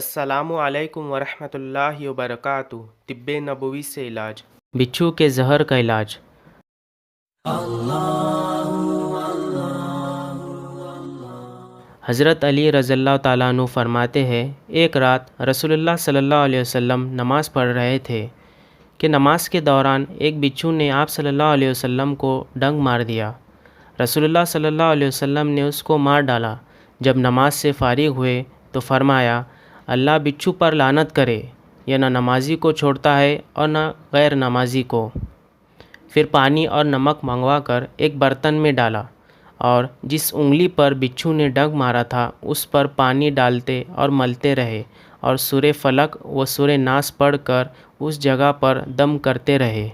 السلام علیکم ورحمۃ اللہ وبرکاتہ۔ طب نبوی سے علاج، بچھو کے زہر کا علاج۔ حضرت علی رضی اللہ تعالیٰ عنہ فرماتے ہیں، ایک رات رسول اللہ صلی اللہ علیہ وسلم نماز پڑھ رہے تھے کہ نماز کے دوران ایک بچھو نے آپ صلی اللہ علیہ وسلم کو ڈنک مار دیا۔ رسول اللہ صلی اللہ علیہ وسلم نے اس کو مار ڈالا۔ جب نماز سے فارغ ہوئے تو فرمایا، اللہ بچھو پر لعنت کرے، یہ نہ نمازی کو چھوڑتا ہے اور نہ غیر نمازی کو۔ پھر پانی اور نمک منگوا کر ایک برتن میں ڈالا اور جس انگلی پر بچھو نے ڈنک مارا تھا اس پر پانی ڈالتے اور ملتے رہے اور سورہ فلق و سورہ ناس پڑھ کر اس جگہ پر دم کرتے رہے۔